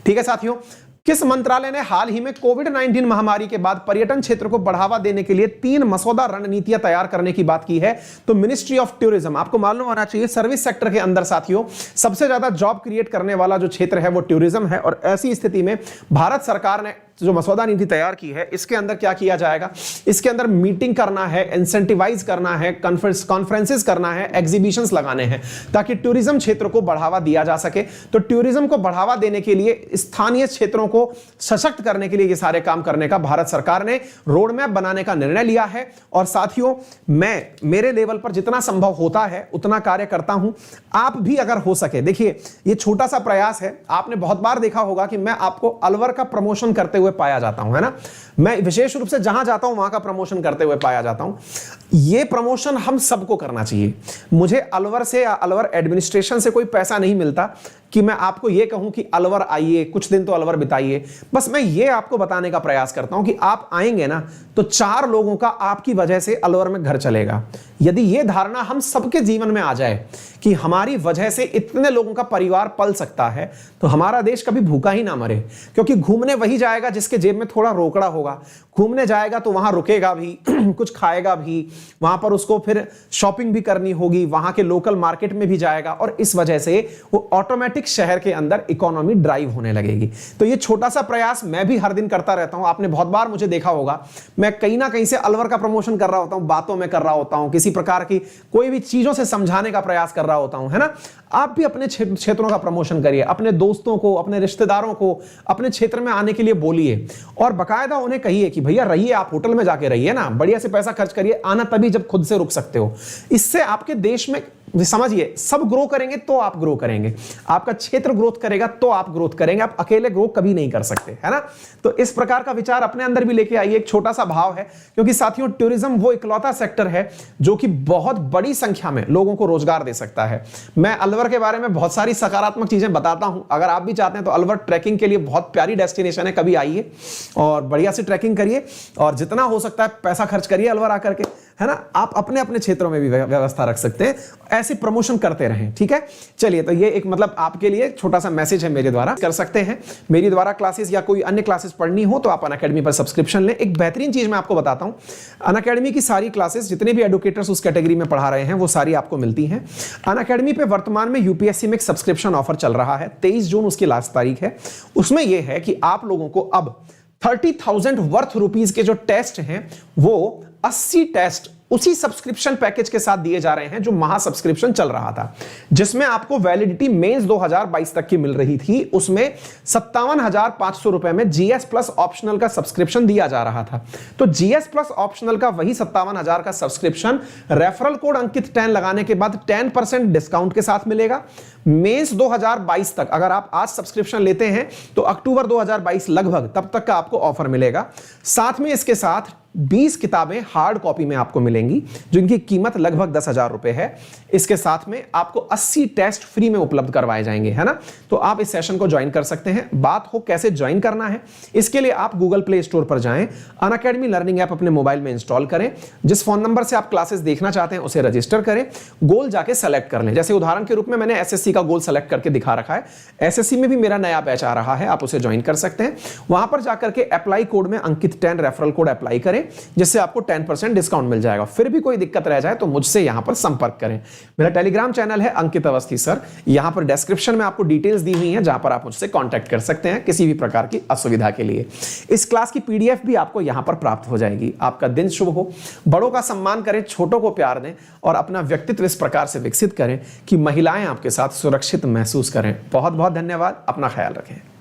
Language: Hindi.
ठीक है साथियों, किस मंत्रालय ने हाल ही में कोविड-19 महामारी के बाद पर्यटन क्षेत्र को बढ़ावा देने के लिए 3 मसौदा रणनीतियां तैयार करने की बात की है? तो मिनिस्ट्री ऑफ टूरिज्म। आपको मालूम होना चाहिए सर्विस सेक्टर के अंदर साथियों सबसे ज्यादा जॉब क्रिएट करने वाला जो क्षेत्र है वो टूरिज्म है, और ऐसी स्थिति में भारत सरकार ने जो मसौदा नीति तैयार की है इसके अंदर क्या किया जाएगा, इसके अंदर मीटिंग करना है, इंसेंटिवाइज करना है, कॉन्फ्रेंसेस करना है, एग्जीबिशंस लगाने हैं ताकि टूरिज्म क्षेत्र को बढ़ावा दिया जा सके। तो टूरिज्म को बढ़ावा देने के लिए, स्थानीय क्षेत्रों को सशक्त करने के लिए ये सारे काम करने का भारत सरकार ने रोड मैप बनाने का निर्णय लिया है। और साथियों मैं मेरे लेवल पर जितना संभव होता है उतना कार्य करता हूं, आप भी अगर हो सके, देखिए ये छोटा सा प्रयास है। आपने बहुत बार देखा होगा कि मैं आपको अलवर का प्रमोशन करते हुए पाया जाता हूं, है ना। मैं विशेष रूप से जहां जाता हूं वहां का प्रमोशन करते हुए पाया जाता हूं। यह प्रमोशन हम सबको करना चाहिए। मुझे अलवर से या अलवर एडमिनिस्ट्रेशन से कोई पैसा नहीं मिलता कि मैं आपको यह कहूं कि अलवर आइए, कुछ दिन तो अलवर बिताइए। बस मैं यह आपको बताने का प्रयास करता हूं कि आप आएंगे ना तो 4 लोगों का आपकी वजह से अलवर में घर चलेगा। यदि यह धारणा हम सबके जीवन में आ जाए कि हमारी वजह से इतने लोगों का परिवार पल सकता है, तो हमारा देश कभी भूखा ही ना मरे। क्योंकि घूमने वही जाएगा जिसके जेब में थोड़ा रोकड़ा होगा। घूमने जाएगा तो वहां रुकेगा भी कुछ खाएगा भी, वहां पर उसको फिर शॉपिंग भी करनी होगी, वहां के लोकल मार्केट में भी जाएगा, और इस वजह से वो ऑटोमेटिक शहर के अंदर इकोनॉमी ड्राइव होने लगेगी। तो ये छोटा सा प्रयास मैं भी हर दिन करता रहता हूं। आपने बहुत बार मुझे देखा होगा, मैं कहीं ना कहीं से अलवर का प्रमोशन कर रहा होता हूं, बातों में कर रहा होता हूं, किसी प्रकार की कोई भी चीजों से समझाने का प्रयास कर रहा होता हूं, है ना। आप भी अपने क्षेत्रों का प्रमोशन करिए, अपने दोस्तों को, अपने रिश्तेदारों को अपने क्षेत्र में आने के लिए बोलिए, और बाकायदा उन्हें कहिए कि भैया रहिए, आप होटल में जाके रहिए ना, बढ़िया से पैसा खर्च करिए। आना तभी जब खुद से रुक सकते हो। इससे आपके देश में, समझिए, सब ग्रो करेंगे तो आप ग्रो करेंगे, आपका क्षेत्र ग्रोथ करेगा तो आप ग्रोथ करेंगे। आप अकेले ग्रो कभी नहीं कर सकते, है ना। तो इस प्रकार का विचार अपने अंदर भी लेके आइए। एक छोटा सा भाव है, क्योंकि साथियों टूरिज्म वो इकलौता सेक्टर है जो कि बहुत बड़ी संख्या में लोगों को रोजगार दे सकता है। मैं अलवर के बारे में बहुत सारी सकारात्मक चीजें बताता हूं। अगर आप भी चाहते हैं तो अलवर ट्रैकिंग के लिए बहुत प्यारी डेस्टिनेशन है, कभी आइए और बढ़िया से ट्रैकिंग करिए, और जितना हो सकता है पैसा खर्च करिए अलवर आकर के, है ना। आप अपने अपने क्षेत्रों में भी व्यवस्था रख सकते हैं, ऐसे प्रमोशन करते रहें, ठीक है। चलिए, तो ये एक मतलब आपके लिए छोटा सा मैसेज है मेरे द्वारा। कर सकते हैं मेरी द्वारा क्लासेस या कोई अन्य क्लासेस पढ़नी हो तो आप अनअकैडमी पर सब्सक्रिप्शन लें। एक बेहतरीन चीज मैं आपको बताता हूं, अनअकैडमी की सारी क्लासेस जितने भी एडुकेटर्स उस कैटेगरी में पढ़ा रहे हैं वो सारी आपको मिलती हैं। अनअकैडमी पे वर्तमान में यूपीएससी में एक सब्सक्रिप्शन ऑफर चल रहा है, 23 जून उसकी लास्ट तारीख है। उसमें यह है कि आप लोगों को अब 30,000 वर्थ रुपीज के जो टेस्ट हैं वो 80 टेस्ट उसी सब्सक्रिप्शन पैकेज के साथ दिए जा रहे हैं जो महा सब्सक्रिप्शन चल रहा था, जिसमें आपको वैलिडिटी मेंस 2022 तक की मिल रही थी। उसमें 57,500 रुपए में जीएस प्लस ऑप्शनल का सब्सक्रिप्शन दिया जा रहा था। तो जीएस प्लस ऑप्शनल का वही 57,000 का सब्सक्रिप्शन रेफरल कोड अंकित 10 लगाने के बाद 10% डिस्काउंट के साथ मिलेगा। मेंस 2022 तक अगर आप आज सब्सक्रिप्शन लेते हैं तो अक्टूबर 2022 लगभग तब तक का आपको ऑफर मिलेगा। साथ में इसके साथ 20 किताबें हार्ड कॉपी में आपको मिलेंगी जिनकी कीमत लगभग 10,000 रुपए है। इसके साथ में आपको 80 टेस्ट फ्री में उपलब्ध करवाए जाएंगे, है ना। तो आप इस सेशन को ज्वाइन कर सकते हैं। बात हो कैसे ज्वाइन करना है, इसके लिए आप गूगल प्ले स्टोर पर जाएं, अनअकैडमी लर्निंग ऐप अपने मोबाइल में इंस्टॉल करें, जिस फोन नंबर से आप क्लासेस देखना चाहते हैं उसे रजिस्टर करें, गोल जाके सेलेक्ट कर लें। जैसे उदाहरण के रूप में मैंने एसएससी का गोल सेलेक्ट करके दिखा रखा है। एसएससी में भी मेरा नया बैच आ रहा है, आप उसे ज्वाइन कर सकते हैं। वहां पर जाकर के अप्लाई कोड में अंकित 10 रेफरल कोड अप्लाई करें, जिससे आपको 10% डिस्काउंट मिल जाएगा। फिर भी कोई दिक्कत रह जाए तो मुझसे यहां पर संपर्क करें। मेरा टेलीग्राम चैनल है अंकित अवस्थी सर, यहां पर डिस्क्रिप्शन में आपको डिटेल्स दी हुई हैं जहां पर आप मुझसे कांटेक्ट कर सकते हैं किसी भी प्रकार की असुविधा के लिए। इस क्लास की पीडीएफ भी आपको यहां पर प्राप्त हो जाएगी। आपका दिन शुभ हो, बड़ों का सम्मान करें, छोटों को प्यार दें और अपना व्यक्तित्व इस प्रकार से विकसित करें कि महिलाएं आपके साथ सुरक्षित महसूस करें। बहुत बहुत धन्यवाद, अपना ख्याल रखें।